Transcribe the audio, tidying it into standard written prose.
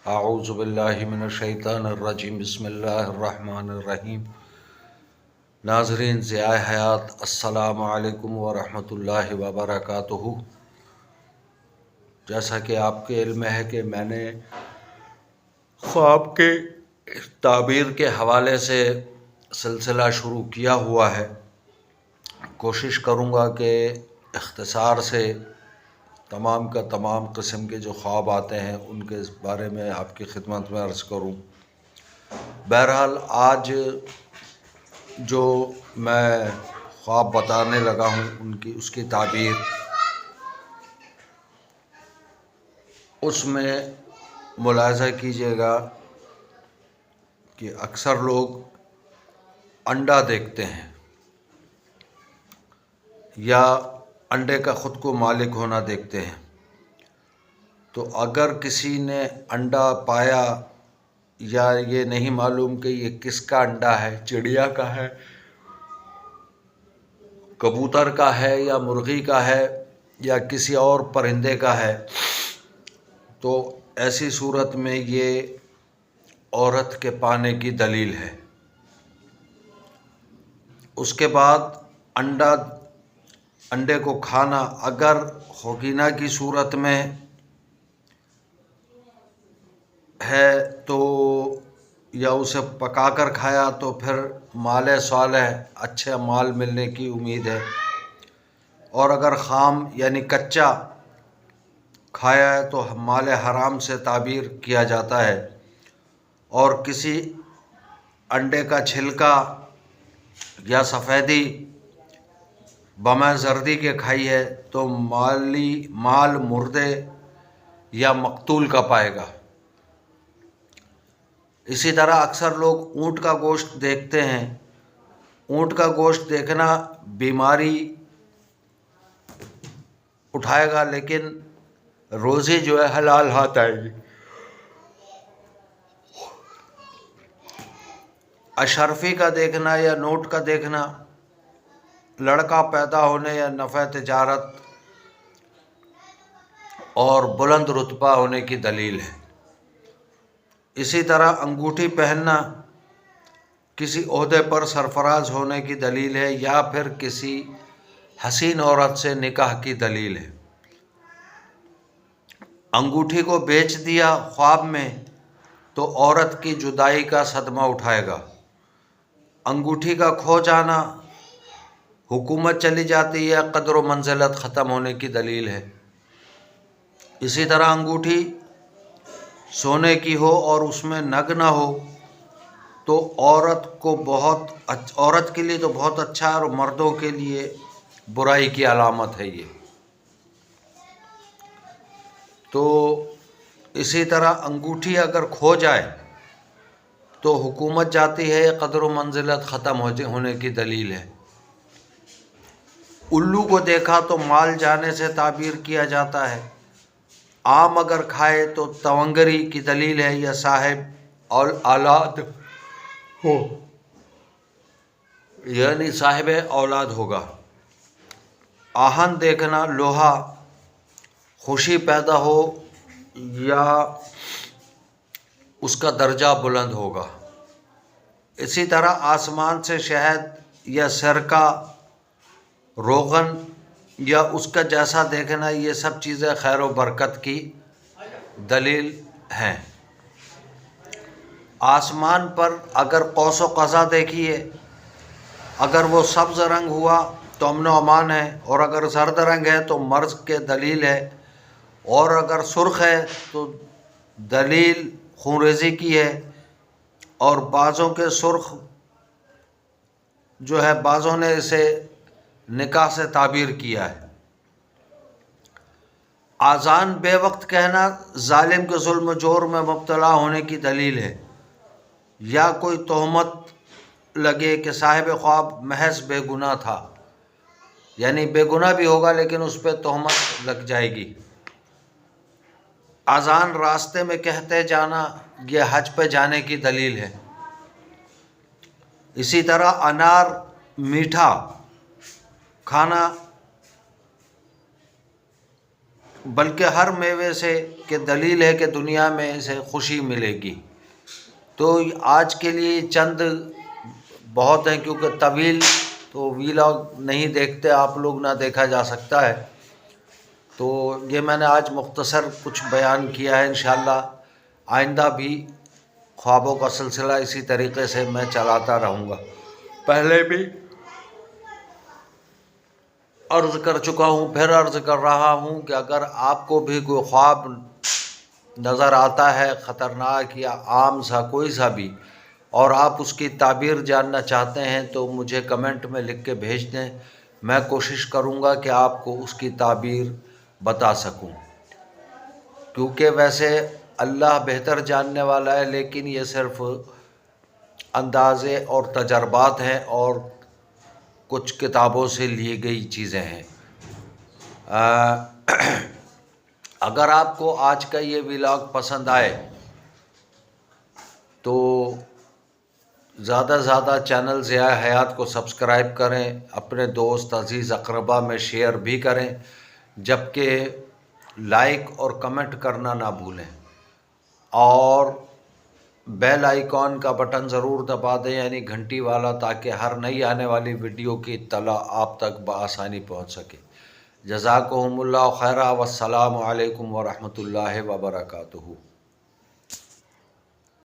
اعوذ باللہ من الشیطان الرجیم بسم اللہ الرحمن الرحیم۔ ناظرین ضیاء حیات، السلام علیکم ورحمۃ اللہ وبرکاتہ۔ جیسا کہ آپ کے علم ہے کہ میں نے خواب کے تعبیر کے حوالے سے سلسلہ شروع کیا ہوا ہے۔ کوشش کروں گا کہ اختصار سے تمام کا تمام قسم کے جو خواب آتے ہیں ان کے بارے میں آپ کی خدمت میں عرض کروں۔ بہرحال آج جو میں خواب بتانے لگا ہوں اس کی تعبیر، اس میں ملاحظہ کیجیے گا کہ اکثر لوگ انڈا دیکھتے ہیں یا انڈے کا خود کو مالک ہونا دیکھتے ہیں۔ تو اگر کسی نے انڈا پایا یا یہ نہیں معلوم کہ یہ کس کا انڈا ہے، چڑیا کا ہے، کبوتر کا ہے یا مرغی کا ہے یا کسی اور پرندے کا ہے، تو ایسی صورت میں یہ عورت کے پانے کی دلیل ہے۔ اس کے بعد انڈے کو کھانا اگر خوگینہ کی صورت میں ہے تو یا اسے پکا کر کھایا تو پھر مال صالح، اچھے مال ملنے کی امید ہے۔ اور اگر خام یعنی کچا کھایا ہے تو مال حرام سے تعبیر کیا جاتا ہے۔ اور کسی انڈے کا چھلکا یا سفیدی بمہ زردی کے کھائی ہے تو مال مردے یا مقتول کا پائے گا۔ اسی طرح اکثر لوگ اونٹ کا گوشت دیکھتے ہیں۔ اونٹ کا گوشت دیکھنا بیماری اٹھائے گا، لیکن روزی جو ہے حلال ہاتھ آئے گی۔ اشرفی کا دیکھنا یا نوٹ کا دیکھنا لڑکا پیدا ہونے یا نفع تجارت اور بلند رتبہ ہونے کی دلیل ہے۔ اسی طرح انگوٹھی پہننا کسی عہدے پر سرفراز ہونے کی دلیل ہے یا پھر کسی حسین عورت سے نکاح کی دلیل ہے۔ انگوٹھی کو بیچ دیا خواب میں تو عورت کی جدائی کا صدمہ اٹھائے گا۔ انگوٹھی کا کھو جانا، حکومت چلی جاتی ہے، قدر و منزلت ختم ہونے کی دلیل ہے۔ اسی طرح انگوٹھی سونے کی ہو اور اس میں نگ نہ ہو تو عورت کے لیے تو بہت اچھا اور مردوں کے لیے برائی کی علامت ہے یہ۔ تو اسی طرح انگوٹھی اگر کھو جائے تو حکومت جاتی ہے، قدر و منزلت ختم ہونے کی دلیل ہے۔ الو کو دیکھا تو مال جانے سے تعبیر کیا جاتا ہے۔ آم اگر کھائے تو تونگری کی دلیل ہے یا صاحب اولاد ہو، یعنی صاحب اولاد ہوگا۔ آہن دیکھنا لوہا، خوشی پیدا ہو یا اس کا درجہ بلند ہوگا۔ اسی طرح آسمان سے شہد یا سرکہ، روغن یا اس کا جیسا دیکھنا، یہ سب چیزیں خیر و برکت کی دلیل ہیں۔ آسمان پر اگر قوس و قزح دیکھیے، اگر وہ سبز رنگ ہوا تو امن و امان ہے، اور اگر زرد رنگ ہے تو مرض کے دلیل ہے، اور اگر سرخ ہے تو دلیل خونریزی کی ہے۔ اور بعضوں کے سرخ جو ہے بعضوں نے اسے نکاح سے تعبیر کیا ہے۔ آذان بے وقت کہنا ظالم کے ظلم و جور میں مبتلا ہونے کی دلیل ہے، یا کوئی تہمت لگے کہ صاحب خواب محض بے گناہ تھا، یعنی بے گناہ بھی ہوگا لیکن اس پہ تہمت لگ جائے گی۔ اذان راستے میں کہتے جانا یہ حج پہ جانے کی دلیل ہے۔ اسی طرح انار میٹھا کھانا بلکہ ہر میوے سے کہ دلیل ہے کہ دنیا میں اسے خوشی ملے گی۔ تو آج کے لیے چند بہت ہیں، کیونکہ طویل تو ویلاگ نہیں دیکھتے آپ لوگ، نہ دیکھا جا سکتا ہے، تو یہ میں نے آج مختصر کچھ بیان کیا ہے۔ انشاءاللہ آئندہ بھی خوابوں کا سلسلہ اسی طریقے سے میں چلاتا رہوں گا۔ پہلے بھی عرض کر چکا ہوں، پھر عرض کر رہا ہوں کہ اگر آپ کو بھی کوئی خواب نظر آتا ہے خطرناک یا عام سا کوئی سا بھی، اور آپ اس کی تعبیر جاننا چاہتے ہیں، تو مجھے کمنٹ میں لکھ کے بھیج دیں، میں کوشش کروں گا کہ آپ کو اس کی تعبیر بتا سکوں، کیونکہ ویسے اللہ بہتر جاننے والا ہے، لیکن یہ صرف اندازے اور تجربات ہیں اور کچھ کتابوں سے لی گئی چیزیں ہیں۔ اگر آپ کو آج کا یہ ولاگ پسند آئے تو زیادہ زیادہ چینل ضیاء حیات کو سبسکرائب کریں، اپنے دوست عزیز اقربا میں شیئر بھی کریں، جبکہ لائک اور کمنٹ کرنا نہ بھولیں، اور بیل آئیکن کا بٹن ضرور دبا دیں، یعنی گھنٹی والا، تاکہ ہر نئی آنے والی ویڈیو کی اطلاع آپ تک بآسانی پہنچ سکے۔ جزاکم اللہ خیرا، والسلام علیکم ورحمۃ اللہ وبرکاتہ۔